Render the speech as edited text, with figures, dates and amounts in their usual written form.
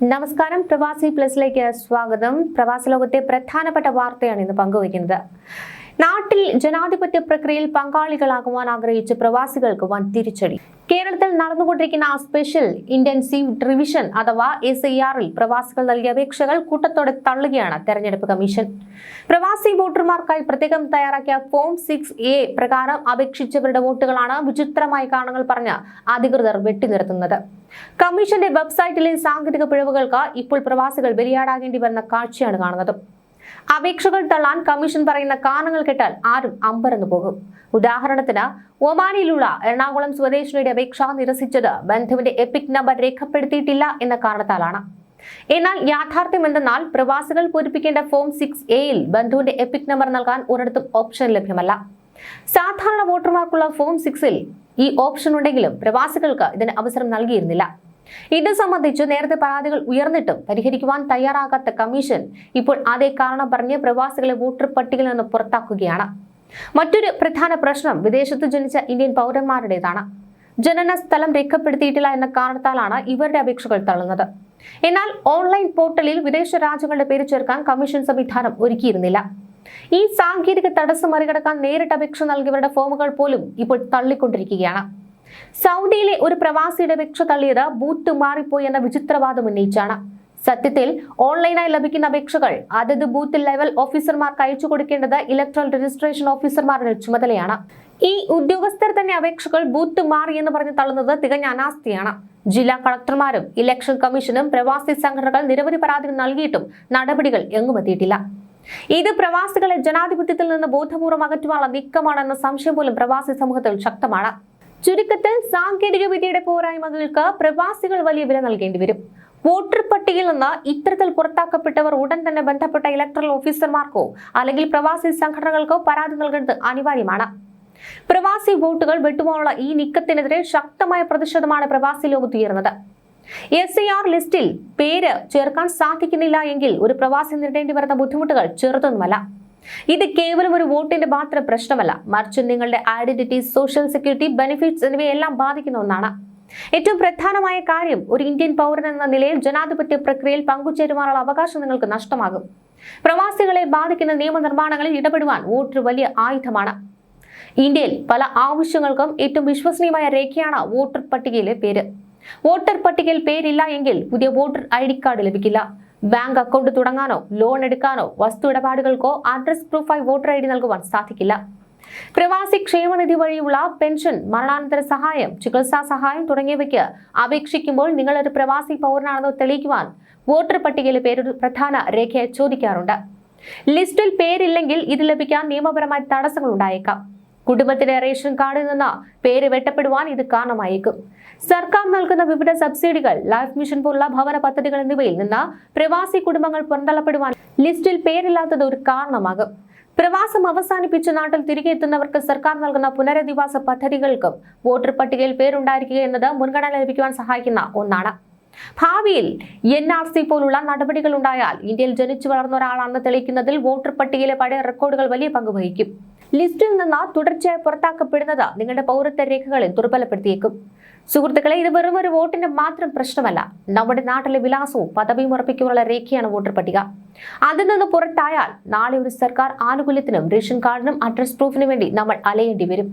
നമസ്കാരം, പ്രവാസി പ്ലസിലേക്ക് സ്വാഗതം. പ്രവാസ ലോകത്തെ പ്രധാനപ്പെട്ട വാർത്തയാണ് ഇന്ന് പങ്കുവയ്ക്കുന്നത്. നാട്ടിൽ ജനാധിപത്യ പ്രക്രിയയിൽ പങ്കാളികളാകുവാൻ ആഗ്രഹിച്ച പ്രവാസികൾക്ക് വൻ തിരിച്ചടി. കേരളത്തിൽ നടന്നുകൊണ്ടിരിക്കുന്ന സ്പെഷ്യൽ ഇന്റൻസീവ് റിവിഷൻ അഥവാ SIRൽ പ്രവാസികൾ നൽകിയ അപേക്ഷകൾ കൂട്ടത്തോടെ തള്ളുകയാണ് തെരഞ്ഞെടുപ്പ് കമ്മീഷൻ. പ്രവാസി വോട്ടർമാർക്കായി പ്രത്യേകം തയ്യാറാക്കിയ ഫോം 6A പ്രകാരം അപേക്ഷിച്ചവരുടെ വോട്ടുകളാണ് വിചിത്രമായ കാരണങ്ങൾ പറഞ്ഞ് അധികൃതർ വെട്ടിനിർത്തുന്നത്. കമ്മീഷന്റെ വെബ്സൈറ്റിലെ സാങ്കേതിക പിഴവുകൾക്ക് ഇപ്പോൾ പ്രവാസികൾ ബലിയാടാകേണ്ടി വരുന്ന കാഴ്ചയാണ് കാണുന്നത്. അപേക്ഷകൾ തള്ളാൻ കമ്മീഷൻ പറയുന്ന കാരണങ്ങൾ കേട്ടാൽ ആരും അമ്പരന്നു പോകും. ഉദാഹരണത്തിന്, ഒമാനിയിലുള്ള എറണാകുളം സ്വദേശിനിയുടെ അപേക്ഷ നിരസിച്ചത് ബന്ധുവിന്റെ എപിക് നമ്പർ രേഖപ്പെടുത്തിയിട്ടില്ല എന്ന കാരണത്താലാണ്. എന്നാൽ യാഥാർത്ഥ്യം എന്തെന്നാൽ പ്രവാസികൾ പൂരിപ്പിക്കേണ്ട ഫോം 6Aയിൽ ബന്ധുവിന്റെ എപിക് നമ്പർ നൽകാൻ ഒരിടത്തും ഓപ്ഷൻ ലഭ്യമല്ല. സാധാരണ വോട്ടർമാർക്കുള്ള ഫോം 6ൽ ഈ ഓപ്ഷൻ ഉണ്ടെങ്കിലും പ്രവാസികൾക്ക് ഇതിന് അവസരം നൽകിയിരുന്നില്ല. ഇത് സംബന്ധിച്ച് നേരത്തെ പരാതികൾ ഉയർന്നിട്ടും പരിഹരിക്കുവാൻ തയ്യാറാകാത്ത കമ്മീഷൻ ഇപ്പോൾ അതേ കാരണം പറഞ്ഞ് പ്രവാസികളെ വോട്ടർ പട്ടികയിൽ നിന്ന് പുറത്താക്കുകയാണ്. മറ്റൊരു പ്രധാന പ്രശ്നം വിദേശത്ത് ജനിച്ച ഇന്ത്യൻ പൗരന്മാരുടേതാണ്. ജനന സ്ഥലം രേഖപ്പെടുത്തിയിട്ടില്ല എന്ന കാരണത്താലാണ് ഇവരുടെ അപേക്ഷകൾ തള്ളുന്നത്. എന്നാൽ ഓൺലൈൻ പോർട്ടലിൽ വിദേശ രാജ്യങ്ങളുടെ പേര് ചേർക്കാൻ കമ്മീഷൻ സംവിധാനം ഒരുക്കിയിരുന്നില്ല. ഈ സാങ്കേതിക തടസ്സം മറികടക്കാൻ നേരിട്ട് അപേക്ഷ നൽകിയവരുടെ ഫോമുകൾ പോലും ഇപ്പോൾ തള്ളിക്കൊണ്ടിരിക്കുകയാണ്. സൗദിയിലെ ഒരു പ്രവാസിയുടെ അപേക്ഷ തള്ളിയത് ബൂത്ത് മാറിപ്പോയി എന്ന വിചിത്രവാദം ഉന്നയിച്ചാണ്. സത്യത്തിൽ ഓൺലൈനായി ലഭിക്കുന്ന അപേക്ഷകൾ അതത് ബൂത്ത് ലെവൽ ഓഫീസർമാർക്ക് അയച്ചു കൊടുക്കേണ്ടത് ഇലക്ട്രൽ രജിസ്ട്രേഷൻ ഓഫീസർമാരുടെ ചുമതലയാണ്. ഈ ഉദ്യോഗസ്ഥർ തന്നെ അപേക്ഷകൾ ബൂത്ത് മാറി എന്ന് പറഞ്ഞ് തള്ളുന്നത് തികഞ്ഞ അനാസ്ഥയാണ്. ജില്ലാ കളക്ടർമാരും ഇലക്ഷൻ കമ്മീഷനും പ്രവാസി സംഘടനകൾ നിരവധി പരാതികൾ നൽകിയിട്ടും നടപടികൾ എങ്ങുമെത്തിയിട്ടില്ല. ഇത് പ്രവാസികളെ ജനാധിപത്യത്തിൽ നിന്ന് ബോധപൂർവം അകറ്റുവാനുള്ള നീക്കമാണെന്ന സംശയം പോലും പ്രവാസി സമൂഹത്തിൽ ശക്തമാണ്. ചുരുക്കത്തിൽ സാങ്കേതിക വിദ്യയുടെ പോരായ്മകൾക്ക് പ്രവാസികൾ വലിയ വില നൽകേണ്ടി വരും. വോട്ടർ പട്ടികയിൽ നിന്ന് ഇത്തരത്തിൽ പുറത്താക്കപ്പെട്ടവർ ഉടൻ തന്നെ ബന്ധപ്പെട്ട ഇലക്ട്രൽ ഓഫീസർമാർക്കോ അല്ലെങ്കിൽ പ്രവാസി സംഘടനകൾക്കോ പരാതി നൽകേണ്ടത് അനിവാര്യമാണ്. പ്രവാസി വോട്ടുകൾ വെട്ടുവാനുള്ള ഈ നീക്കത്തിനെതിരെ ശക്തമായ പ്രതിഷേധമാണ് പ്രവാസി ലോകത്ത് ഉയർന്നത്. SIR ലിസ്റ്റിൽ പേര് ചേർക്കാൻ സാധിക്കുന്നില്ല എങ്കിൽ ഒരു പ്രവാസി നേരിടേണ്ടി വരുന്ന ബുദ്ധിമുട്ടുകൾ ചെറുതൊന്നുമല്ല. ഇത് കേവലം ഒരു വോട്ടിന്റെ മാത്രം പ്രശ്നമല്ല, മറിച്ച് നിങ്ങളുടെ ഐഡന്റിറ്റി, സോഷ്യൽ സെക്യൂരിറ്റി, ബെനിഫിറ്റ്സ് എന്നിവയെല്ലാം ബാധിക്കുന്ന ഒന്നാണ്. ഏറ്റവും പ്രധാനമായ കാര്യം, ഒരു ഇന്ത്യൻ പൗരൻ എന്ന നിലയിൽ ജനാധിപത്യ പ്രക്രിയയിൽ പങ്കുചേരുവാനുള്ള അവകാശം നിങ്ങൾക്ക് നഷ്ടമാകും. പ്രവാസികളെ ബാധിക്കുന്ന നിയമനിർമ്മാണങ്ങളിൽ ഇടപെടുവാൻ വോട്ട് വലിയ ആയുധമാണ്. ഇന്ത്യയിൽ പല ആവശ്യങ്ങൾക്കും ഏറ്റവും വിശ്വസനീയമായ രേഖയാണ് വോട്ടർ പട്ടികയിലെ പേര്. വോട്ടർ പട്ടികയിൽ പേരില്ല എങ്കിൽ പുതിയ വോട്ടർ ID കാർഡ് ലഭിക്കില്ല. ബാങ്ക് അക്കൗണ്ട് തുടങ്ങാനോ ലോൺ എടുക്കാനോ വസ്തു ഇടപാടുകൾക്കോ അഡ്രസ് പ്രൂഫായി വോട്ടർ ID നൽകുവാൻ സാധിക്കില്ല. പ്രവാസി ക്ഷേമനിധി വഴിയുള്ള പെൻഷൻ, മരണാനന്തര സഹായം, ചികിത്സാ സഹായം തുടങ്ങിയവയ്ക്ക് അപേക്ഷിക്കുമ്പോൾ നിങ്ങൾ ഒരു പ്രവാസി പൗരനാണെന്ന് തെളിയിക്കുവാൻ വോട്ടർ പട്ടികയിലെ പേരൊരു പ്രധാന രേഖയായി ചോദിക്കാറുണ്ട്. ലിസ്റ്റിൽ പേരില്ലെങ്കിൽ ഇത് ലഭിക്കാൻ നിയമപരമായ തടസ്സങ്ങൾ ഉണ്ടായേക്കാം. കുടുംബത്തിന്റെ റേഷൻ കാർഡിൽ നിന്ന് പേര് വെട്ടപ്പെടുവാൻ ഇത് കാരണമായേക്കും. സർക്കാർ നൽകുന്ന വിവിധ സബ്സിഡികൾ, ലൈഫ് മിഷൻ പോലുള്ള ഭവന പദ്ധതികൾ എന്നിവയിൽ നിന്ന് പ്രവാസി കുടുംബങ്ങൾ പുറന്തള്ളപ്പെടുവാൻ ലിസ്റ്റിൽ പേരില്ലാത്തത് ഒരു കാരണമാകും. പ്രവാസം അവസാനിപ്പിച്ച് നാട്ടിൽ തിരികെ എത്തുന്നവർക്ക് സർക്കാർ നൽകുന്ന പുനരധിവാസ പദ്ധതികൾക്കും വോട്ടർ പട്ടികയിൽ പേരുണ്ടായിരിക്കുക എന്നത് മുൻഗണന ലഭിക്കുവാൻ സഹായിക്കുന്ന ഒന്നാണ്. ഭാവിയിൽ NRC പോലുള്ള നടപടികൾ ഉണ്ടായാൽ ഇന്ത്യയിൽ ജനിച്ചു വളർന്ന ഒരാളാണെന്ന് തെളിയിക്കുന്നതിൽ വോട്ടർ പട്ടികയിലെ പഴയ റെക്കോർഡുകൾ വലിയ പങ്ക് വഹിക്കും. ലിസ്റ്റിൽ നിന്ന് തുടർച്ചയായി പുറത്താക്കപ്പെടുന്നത് നിങ്ങളുടെ പൗരത്വ രേഖകളെ ദുർബലപ്പെടുത്തിയേക്കും. സുഹൃത്തുക്കളെ, ഇത് വെറും ഒരു വോട്ടിന്റെ മാത്രം പ്രശ്നമല്ല. നമ്മുടെ നാട്ടിലെ വിലാസവും പദവിയും ഉറപ്പിക്കാനുള്ള രേഖയാണ് വോട്ടർ പട്ടിക. അതിൽ നിന്ന് പുറത്തായാൽ നാളെ ഒരു സർക്കാർ ആനുകൂല്യത്തിനും റേഷൻ കാർഡിനും അഡ്രസ് പ്രൂഫിനും വേണ്ടി നമ്മൾ അലയേണ്ടി വരും.